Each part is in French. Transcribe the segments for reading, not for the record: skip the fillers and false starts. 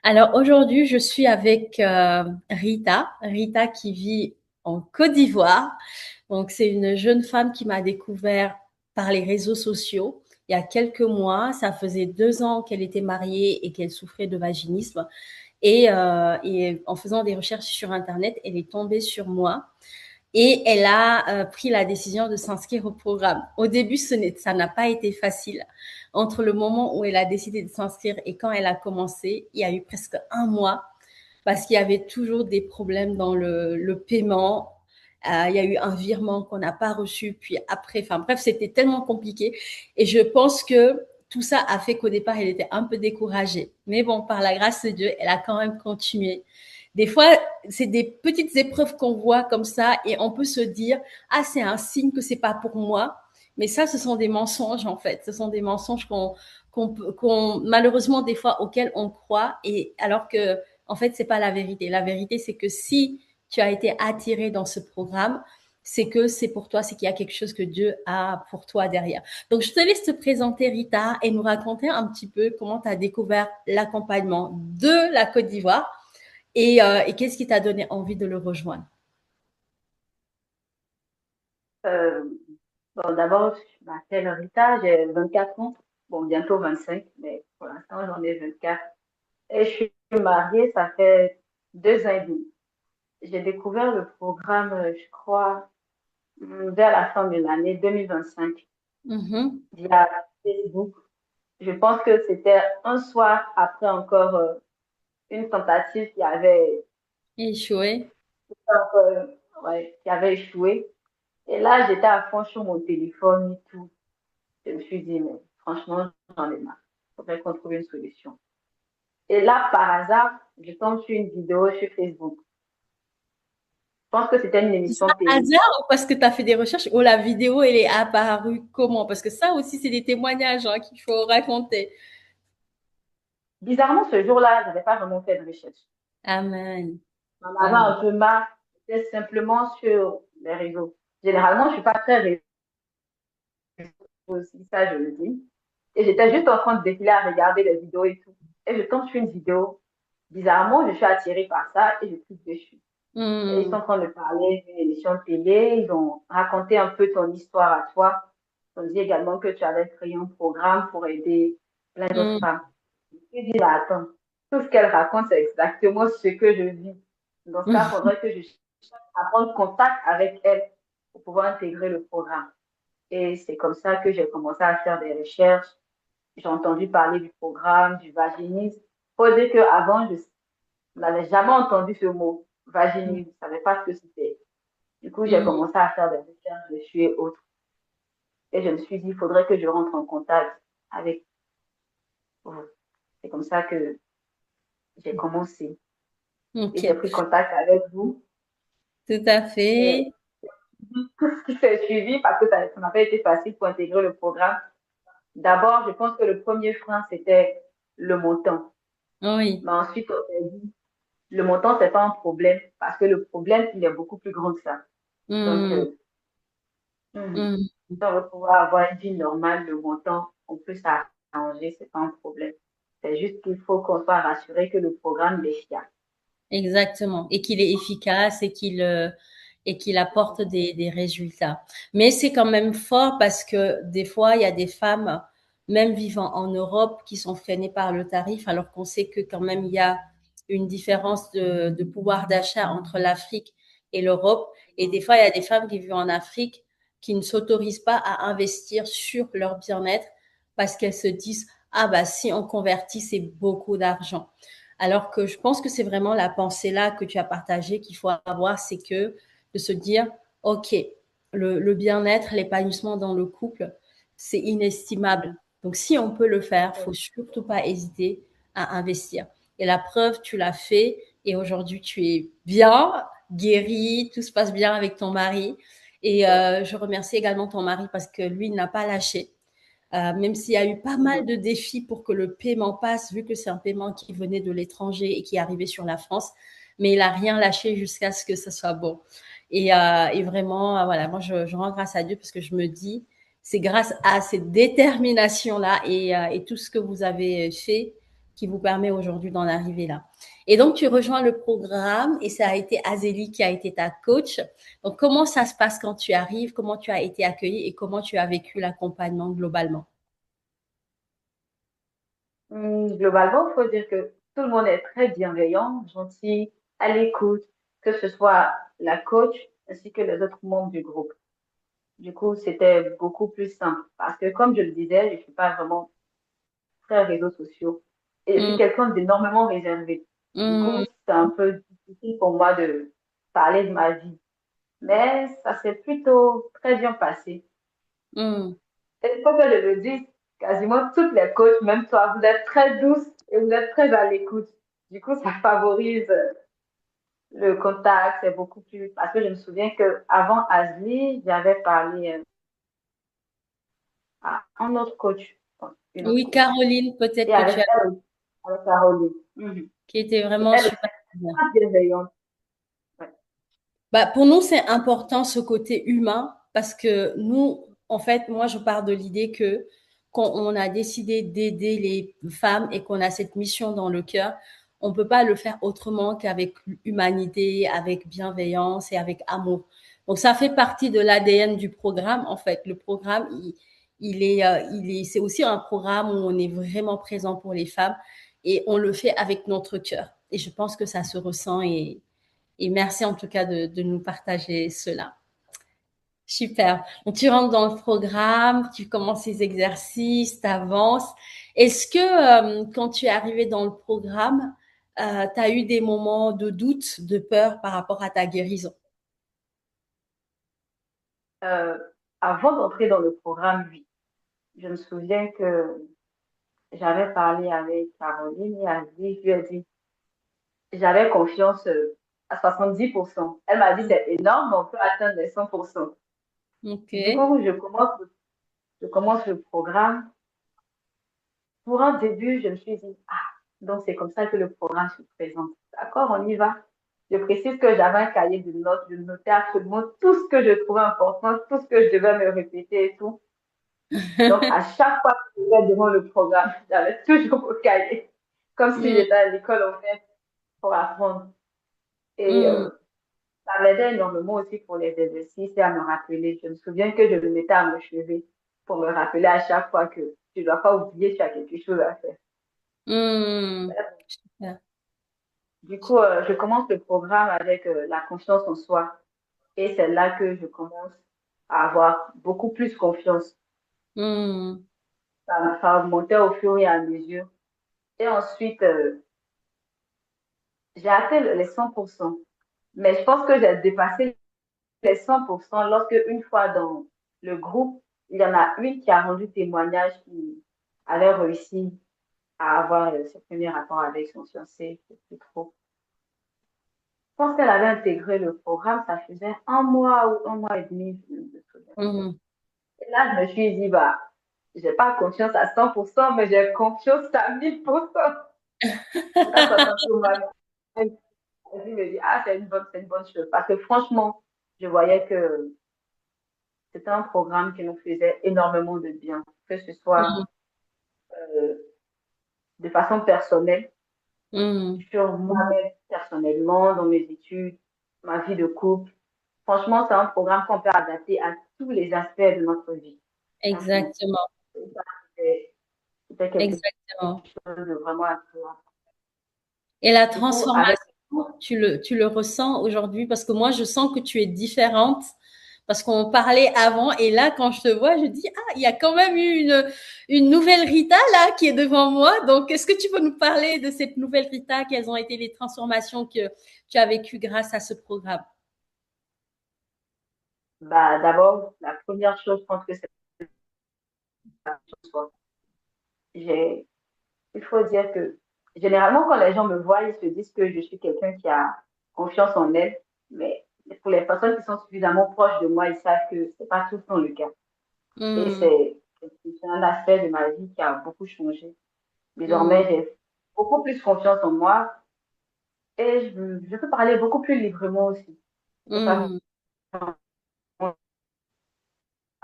Alors aujourd'hui, je suis avec Rita qui vit en Côte d'Ivoire. Donc c'est une jeune femme qui m'a découvert par les réseaux sociaux il y a quelques mois. Ça faisait 2 ans qu'elle était mariée et qu'elle souffrait de vaginisme. Et en faisant des recherches sur Internet, elle est tombée sur moi et elle a pris la décision de s'inscrire au programme. Au début, ça n'a pas été facile. Entre le moment où elle a décidé de s'inscrire et quand elle a commencé, il y a eu presque un mois parce qu'il y avait toujours des problèmes dans le paiement. Il y a eu un virement qu'on n'a pas reçu, puis après, enfin bref, c'était tellement compliqué. Et je pense que tout ça a fait qu'au départ, elle était un peu découragée. Mais bon, par la grâce de Dieu, elle a quand même continué. Des fois, c'est des petites épreuves qu'on voit comme ça et on peut se dire, ah, c'est un signe que c'est pas pour moi. Mais ça, ce sont des mensonges, en fait. Ce sont des mensonges malheureusement, des fois, auxquels on croit et alors que, en fait, c'est pas la vérité. La vérité, c'est que si tu as été attiré dans ce programme, c'est que c'est pour toi, c'est qu'il y a quelque chose que Dieu a pour toi derrière. Donc, je te laisse te présenter, Rita, et nous raconter un petit peu comment tu as découvert l'accompagnement de la Côte d'Ivoire et qu'est-ce qui t'a donné envie de le rejoindre. Euh, bon, d'abord, je m'appelle Rita, j'ai 24 ans, bon, bientôt 25, mais pour l'instant, j'en ai 24. Et je suis mariée, ça fait 2 ans et demi. J'ai découvert le programme, je crois, vers la fin de l'année 2025 Mhm. via Facebook. Je pense que c'était un soir après encore une tentative Échoué. euh, ouais, qui avait échoué. Et là, j'étais à fond sur mon téléphone et tout. Je me suis dit, mais franchement, j'en ai marre. Il faudrait qu'on trouve une solution. Et là, par hasard, je tombe sur une vidéo sur Facebook. Je pense que c'était une C'est émission un télé. hasard ou parce que tu as fait des recherches ou la vidéo, elle est apparue comment? Parce que ça aussi, c'est des témoignages hein, qu'il faut raconter. Bizarrement, ce jour-là, je n'avais pas vraiment fait de recherche. Amen. J'en avais Ah. un peu marre. C'était simplement sur les réseaux. Généralement, je ne suis pas très réseau aussi, ça, je le dis. Et j'étais juste en train de défiler à regarder les vidéos et tout. Et je tombe sur une vidéo. Bizarrement, je suis attirée par ça et je clique dessus. Et ils sont Hmm. en train de parler d'une émission de télé. Ils ont raconté un peu ton histoire à toi. Ils ont dit également que tu avais créé un programme pour aider plein d'autres Hmm. femmes. Je me suis dit, bah, attends, tout ce qu'elle raconte, c'est exactement ce que je vis. Dans ce cas, il faudrait que je cherche à prendre contact avec elle pour pouvoir intégrer le programme. Et c'est comme ça que j'ai commencé à faire des recherches. J'ai entendu parler du programme, du vaginisme. Il faut dire qu'avant, je n'avais jamais entendu ce mot, vaginisme. Je ne savais pas ce que c'était. Du coup, j'ai Hmm. commencé à faire des recherches dessus et autres. Et je me suis dit, il faudrait que je rentre en contact avec vous. C'est comme ça que j'ai commencé. Et j'ai Ok, pris contact avec vous. tout à Et fait. tout ce qui s'est suivi, parce que ça n'a pas été facile pour intégrer le programme. D'abord, je pense que le premier frein, c'était le montant. Oui. Mais ensuite, on s'est dit, le montant, c'est pas un problème, parce que le problème, il est beaucoup plus grand que ça. Donc, Hmm. Hmm. si on veut pouvoir avoir une vie normale, le montant, on peut s'arranger, c'est pas un problème. C'est juste qu'il faut qu'on soit rassuré que le programme est fiable. Exactement. Et qu'il est efficace et qu'il apporte des résultats. Mais c'est quand même fort parce que des fois, il y a des femmes, même vivant en Europe, qui sont freinées par le tarif, alors qu'on sait que quand même il y a une différence de pouvoir d'achat entre l'Afrique et l'Europe. Et des fois, il y a des femmes qui vivent en Afrique qui ne s'autorisent pas à investir sur leur bien-être parce qu'elles se disent, ah bah si on convertit, c'est beaucoup d'argent. Alors que je pense que c'est vraiment la pensée là que tu as partagée qu'il faut avoir, c'est que de se dire, OK, le bien-être, l'épanouissement dans le couple, c'est inestimable. Donc si on peut le faire, faut surtout pas hésiter à investir. Et la preuve, tu l'as fait et aujourd'hui tu es bien, guéri, tout se passe bien avec ton mari. Et je remercie également ton mari parce que lui n'a pas lâché. Même s'il y a eu pas mal de défis pour que le paiement passe, vu que c'est un paiement qui venait de l'étranger et qui arrivait sur la France, mais il a rien lâché jusqu'à ce que ce soit bon. Et vraiment, voilà, moi je rends grâce à Dieu parce que je me dis, c'est grâce à cette détermination-là et tout ce que vous avez fait qui vous permet aujourd'hui d'en arriver là. Et donc, tu rejoins le programme et ça a été Azélie qui a été ta coach. Donc, comment ça se passe quand tu arrives? Comment tu as été accueillie et comment tu as vécu l'accompagnement globalement? Globalement, il faut dire que tout le monde est très bienveillant, gentil, à l'écoute, que ce soit la coach ainsi que les autres membres du groupe. Du coup, c'était beaucoup plus simple parce que, comme je le disais, je ne suis pas vraiment très réseaux sociaux et je suis Mm, quelqu'un d'énormément réservé. Du coup, mm, c'est un peu difficile pour moi de parler de ma vie. Mais ça s'est plutôt très bien passé. mm, Et il faut que je le dise, quasiment toutes les coachs, même toi, vous êtes très douces et vous êtes très à l'écoute. Du coup, ça favorise le contact, c'est beaucoup plus. Parce que je me souviens qu'avant Asli, j'avais parlé à un autre coach, une autre oui, coach. Caroline, peut-être Et que avec tu as, elle, avec Caroline. qui était Et vraiment elle super. aussi, très bienveillante. Ouais. Bah, pour nous, c'est important ce côté humain parce que nous, en fait, moi, je pars de l'idée que quand on a décidé d'aider les femmes et qu'on a cette mission dans le cœur, on peut pas le faire autrement qu'avec humanité, avec bienveillance et avec amour. Donc, ça fait partie de l'ADN du programme, en fait. Le programme, c'est aussi un programme où on est vraiment présent pour les femmes et on le fait avec notre cœur. Et je pense que ça se ressent et merci en tout cas de nous partager cela. Super. Donc, tu rentres dans le programme, tu commences les exercices, tu avances. Est-ce que quand tu es arrivé dans le programme, tu as eu des moments de doute, de peur par rapport à ta guérison? Euh, Avant d'entrer dans le programme, oui, je me souviens que j'avais parlé avec Caroline et Asli, je lui ai dit, j'avais confiance à 70%. Elle m'a dit, c'est énorme, mais on peut atteindre les 100%. Ok. Du coup, je commence le programme. Pour un début, je me suis dit, ah, donc c'est comme ça que le programme se présente. D'accord, on y va. Je précise que j'avais un cahier de notes, je notais absolument tout ce que je trouvais important, tout ce que je devais me répéter et tout. Donc, à chaque fois que j'étais devant le programme, j'avais toujours mon cahier, comme si Mm, j'étais à l'école, en fait, pour apprendre. Et mm. ça m'aidait énormément aussi pour les exercices et à me rappeler. Je me souviens que je me mettais à me chever pour me rappeler à chaque fois que tu ne dois pas oublier, tu as quelque chose à faire. Mm. Super. Du coup, je commence le programme avec la confiance en soi. Et c'est là que je commence à avoir beaucoup plus confiance. Mm. Ça augmentait au fur et à mesure. Et ensuite, j'ai atteint les 100%. Mais je pense que j'ai dépassé les 100% lorsque, une fois dans le groupe, il y en a une qui a rendu témoignage qui avait réussi à avoir ses premiers rapports avec son fiancé. C'est trop. Je pense qu'elle avait intégré le programme, ça faisait un mois ou un mois et demi, je me souviens. Mm. Et là, je me suis dit, bah, j'ai pas confiance à 100%, mais j'ai confiance à 1000%. Donc, à 60 mois, je me dis, ah, c'est une bonne chose. Parce que franchement, je voyais que c'était un programme qui nous faisait énormément de bien, que ce soit Mm. euh, de façon personnelle, Mm. sur moi-même personnellement, dans mes études, ma vie de couple. Franchement, c'est un programme qu'on peut adapter à tous les aspects de notre vie. Franchement, Exactement. c'était quelque Exactement. chose de vraiment incroyable. Et la Du coup, avec transformation, tu le ressens aujourd'hui parce que moi, je sens que tu es différente parce qu'on parlait avant et là, quand je te vois, je dis, ah, il y a quand même eu une nouvelle Rita là qui est devant moi. Donc, est-ce que tu peux nous parler de cette nouvelle Rita? Quelles ont été les transformations que tu as vécues grâce à ce programme? bah, d'abord, la première chose, je pense que c'est la soi. J'ai, il faut dire que généralement, quand les gens me voient, ils se disent que je suis quelqu'un qui a confiance en elle, mais pour les personnes qui sont suffisamment proches de moi, ils savent que c'est pas tout le temps le cas. Et Mmh, c'est un aspect de ma vie qui a beaucoup changé. mmh, Désormais, j'ai beaucoup plus confiance en moi et je peux parler beaucoup plus librement aussi. C'est pas mmh,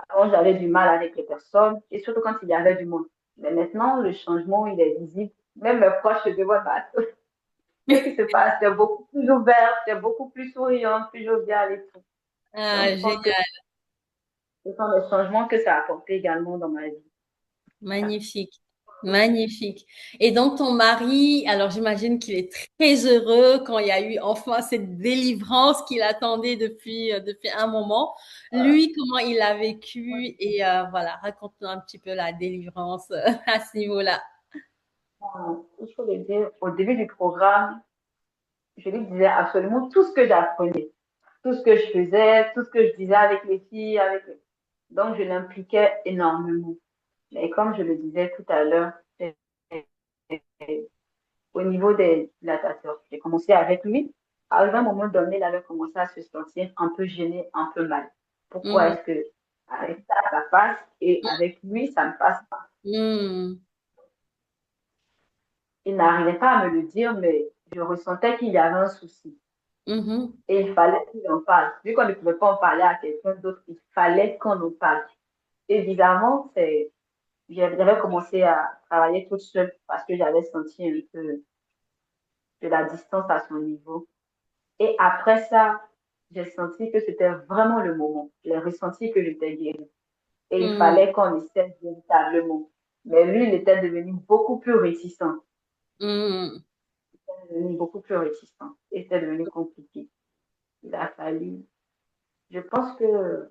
Avant, j'avais du mal avec les personnes et surtout quand il y avait du monde. Mais maintenant, le changement, il est visible. Même mes proches se demandent, bah, qu'est-ce qui se passe? Tu es beaucoup plus ouverte, tu es beaucoup plus souriante, plus joviale et tout. Donc, Ah, je pense que génial. ce sont des changements que ça a apporté également dans ma vie. Magnifique. Magnifique. Et donc, ton mari, alors j'imagine qu'il est très heureux quand il y a eu enfin cette délivrance qu'il attendait depuis un moment. Lui, comment il a vécu? Et voilà, raconte-nous un petit peu la délivrance à ce niveau-là. Il faut le dire, au début du programme, je lui disais absolument tout ce que j'apprenais, tout ce que je faisais, tout ce que je disais avec les filles, donc je l'impliquais énormément. Mais comme je le disais tout à l'heure, au niveau des dilatateurs, j'ai commencé avec lui. Arrivé à un moment donné, il avait commencé à se sentir un peu gêné, un peu mal. Pourquoi Mm, est-ce que avec ça passe et avec lui, ça ne passe pas? mm, Il n'arrivait pas à me le dire, mais je ressentais qu'il y avait un souci. mhm, Et il fallait qu'il en parle. Vu qu'on ne pouvait pas en parler à quelqu'un d'autre, il fallait qu'on en parle. Évidemment, j'avais commencé à travailler toute seule parce que j'avais senti un peu de la distance à son niveau. Et après ça, j'ai senti que c'était vraiment le moment. J'ai ressenti que j'étais guérie. Et il mm, fallait qu'on essaie véritablement. Mais lui, il était devenu beaucoup plus réticent. mm. Il était devenu beaucoup plus réticent. Et c'était devenu compliqué. Il a fallu. Je pense que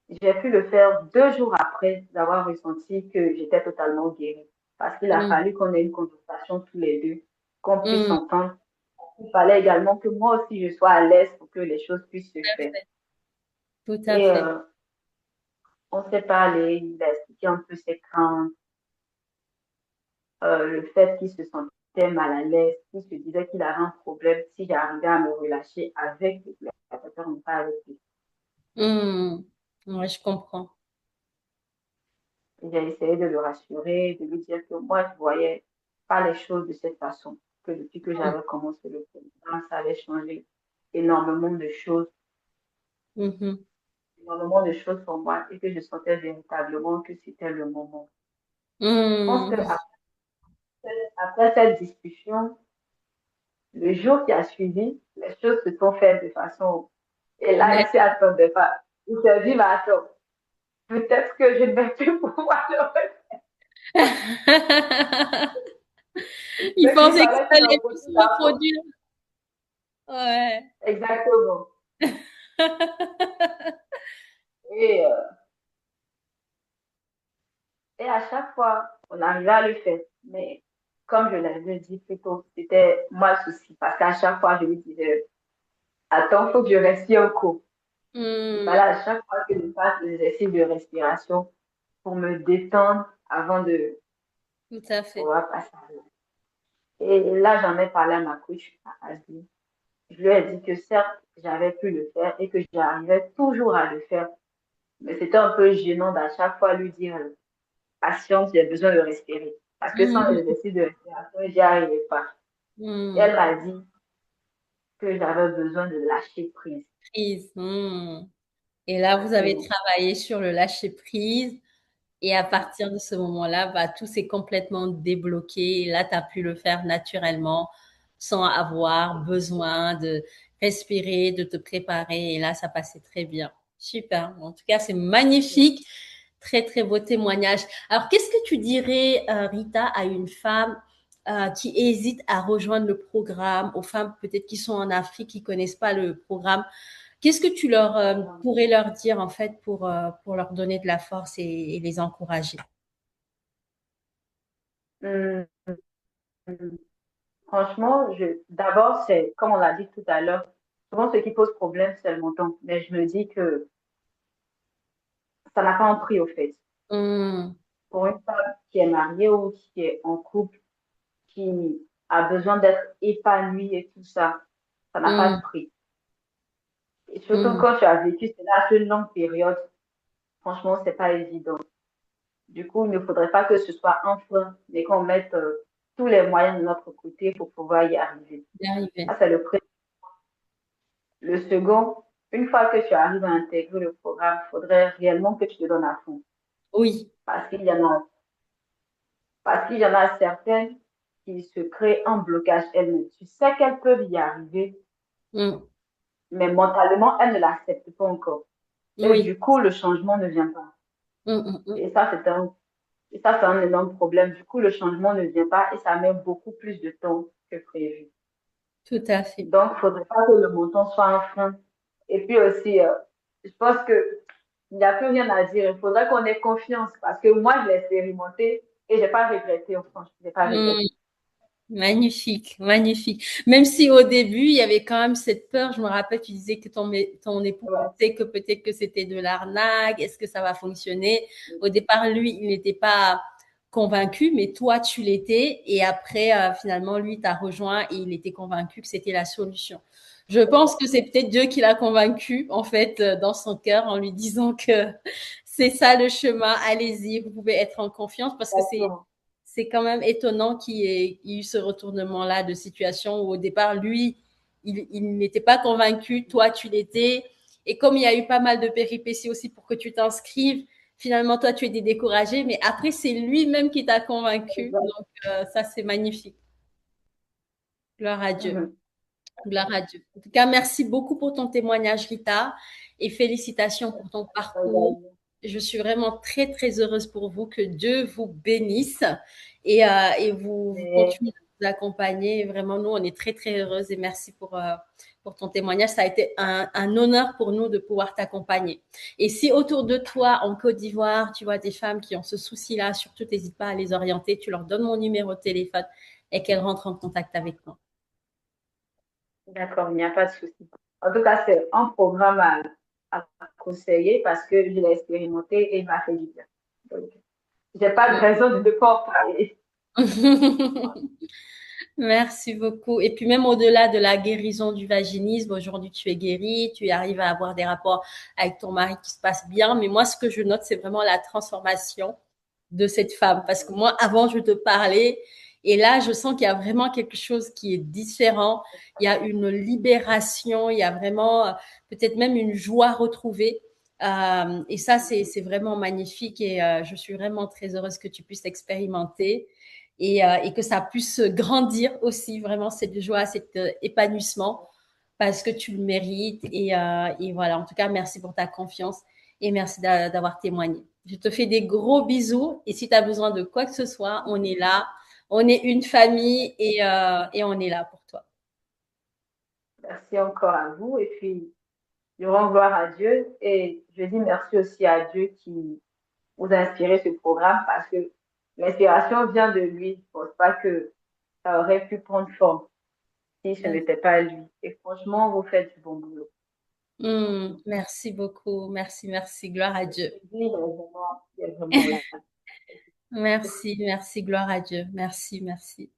j'ai pu le faire 2 jours après d'avoir ressenti que j'étais totalement guérie. Parce qu'il a Mm, fallu qu'on ait une conversation tous les deux, qu'on puisse mm, s'entendre. Il fallait également que moi aussi je sois à l'aise pour que les choses puissent se faire. tout à Et fait. on s'est parlé, il a expliqué un peu ses craintes, le fait qu'il se sentait mal à l'aise, qu'il se disait qu'il avait un problème si j'arrivais à me relâcher avec la personne, non pas avec lui. Mm. Ouais, je comprends. Et j'ai essayé de le rassurer, de lui dire que moi, je voyais pas les choses de cette façon, que depuis que Mm, j'avais commencé le programme, ça avait changé énormément de choses, mhm. énormément de choses pour moi et que je sentais véritablement que c'était le moment. Je pense que Mm. après cette discussion, le jour qui a suivi, les choses se sont faites de façon. Et là, il Mais- ne s'y attendait pas. Il s'est dit, mais attends, peut-être que je ne vais plus pouvoir le refaire. Il Donc, il pensait que fallait ça qu'il en allait plus profite se à fond. reproduire. Ouais. Exactement. Et, euh, et à chaque fois, on arrivait à le faire. Mais comme je l'avais dit plus tôt, c'était moi le souci. Parce qu'à chaque fois, je lui disais, attends, il faut que je respire un coup. Il fallait Hmm, à chaque fois que je fasse des exercices de respiration pour me détendre avant de tout à fait. pouvoir passer à l'autre. Et là, j'en ai parlé à ma coach, à Asli. Je lui ai dit que certes, j'avais pu le faire et que j'arrivais toujours à le faire. Mais c'était un peu gênant d'à chaque fois lui dire, patience, j'ai besoin de respirer. Parce que sans Hmm, les exercices de respiration, j'y arrivais pas. Et hmm. elle m'a dit que j'avais besoin de lâcher prise. Prise. Hmm. Et là, vous avez Exactement. travaillé sur le lâcher prise. Et à partir de ce moment-là, bah, tout s'est complètement débloqué. Et là, tu as pu le faire naturellement, sans avoir besoin de respirer, de te préparer. Et là, ça passait très bien. Super. En tout cas, c'est magnifique. Très, très beau témoignage. Alors, qu'est-ce que tu dirais, Rita, à une femme qui hésite à rejoindre le programme, aux femmes peut-être qui sont en Afrique, qui connaissent pas le programme? Qu'est-ce que tu leur pourrais leur dire en fait pour leur donner de la force et les encourager? Hum, franchement, d'abord, c'est, comme on l'a dit tout à l'heure, souvent ce qui pose problème, c'est le montant. Mais je me dis que ça n'a pas un prix au fait. Mmh, Pour une femme qui est mariée ou qui est en couple, qui a besoin d'être épanouie et tout ça, ça n'a pas de mmh, prix. Et surtout mmh. quand tu as vécu cela sur une longue période, franchement, c'est pas évident. Du coup, il ne faudrait pas que ce soit un frein, mais qu'on mette tous les moyens de notre côté pour pouvoir y arriver. Y arriver. Ça, c'est le premier. Le second, une fois que tu arrives à intégrer le programme, il faudrait réellement que tu te donnes à fond. Oui. Parce qu'il y en a, parce qu'il y en a certaines. qui se crée un blocage elle-même. Tu sais qu'elles peuvent y arriver, Mm. mais mentalement, elles ne l'acceptent pas encore. Et Oui. du coup, le changement ne vient pas. Mm, mm, mm. Et ça, c'est un énorme problème. Du coup, le changement ne vient pas et ça met beaucoup plus de temps que prévu. Tout à fait. Donc, il ne faudrait pas que le montant soit un frein. Et puis aussi, je pense que il n'y a plus rien à dire. Il faudrait qu'on ait confiance parce que moi, je l'ai expérimenté et je n'ai pas regretté, franchement. Je n'ai pas Mm. regretté. Magnifique, magnifique. Même si au début, il y avait quand même cette peur, je me rappelle, tu disais que ton époux Ouais. pensait que peut-être que c'était de l'arnaque, est-ce que ça va fonctionner? Au départ, lui, il n'était pas convaincu, mais toi, tu l'étais. Et après, finalement, lui t'a rejoint et il était convaincu que c'était la solution. Je pense que c'est peut-être Dieu qui l'a convaincu, en fait, dans son cœur, en lui disant que c'est ça le chemin, allez-y, vous pouvez être en confiance parce que Exactement. c'est quand même étonnant qu'il y ait eu ce retournement-là de situation où au départ, lui, il n'était pas convaincu, toi, tu l'étais. Et comme il y a eu pas mal de péripéties aussi pour que tu t'inscrives, finalement, toi, tu étais découragé, mais après, c'est lui-même qui t'a convaincu. Exact. Donc, ça, c'est magnifique. Gloire à Dieu. Mhm. Gloire à Dieu. En tout cas, merci beaucoup pour ton témoignage, Rita, et félicitations pour ton parcours. Je suis vraiment très, très heureuse pour vous. Que Dieu vous bénisse et vous Mais continuez de vous accompagner. Vraiment, nous, on est très, très heureuses et merci pour ton témoignage. Ça a été un honneur pour nous de pouvoir t'accompagner. Et si autour de toi, en Côte d'Ivoire, tu vois des femmes qui ont ce souci-là, surtout n'hésite pas à les orienter. Tu leur donnes mon numéro de téléphone et qu'elles rentrent en contact avec moi. d'accord, il n'y a pas de souci. En tout cas, c'est un programme à conseiller parce que je l'ai expérimenté et il m'a fait du bien. Donc, j'ai pas de raison de ne pas en parler. Merci beaucoup. Et puis même au-delà de la guérison du vaginisme, aujourd'hui tu es guérie, tu arrives à avoir des rapports avec ton mari qui se passent bien. Mais moi, ce que je note, c'est vraiment la transformation de cette femme. Parce que moi, avant, je te parlais et là, je sens qu'il y a vraiment quelque chose qui est différent. Il y a une libération, il y a vraiment peut-être même une joie retrouvée. Et ça, c'est vraiment magnifique et je suis vraiment très heureuse que tu puisses l'expérimenter et que ça puisse grandir aussi, vraiment cette joie, cet épanouissement, parce que tu le mérites. Et voilà, en tout cas, merci pour ta confiance et merci d'avoir témoigné. Je te fais des gros bisous et si tu as besoin de quoi que ce soit, on est là. On est une famille et on est là pour toi. Merci encore à vous et puis je rends gloire à Dieu et je dis merci aussi à Dieu qui vous a inspiré ce programme parce que l'inspiration vient de lui. Je ne pense pas que ça aurait pu prendre forme si ce n'était pas lui. Et franchement, vous faites du bon boulot. Merci beaucoup. Merci, merci. Gloire à Le Dieu. plaisir est vraiment là. Merci, merci. Gloire à Dieu. Merci, merci.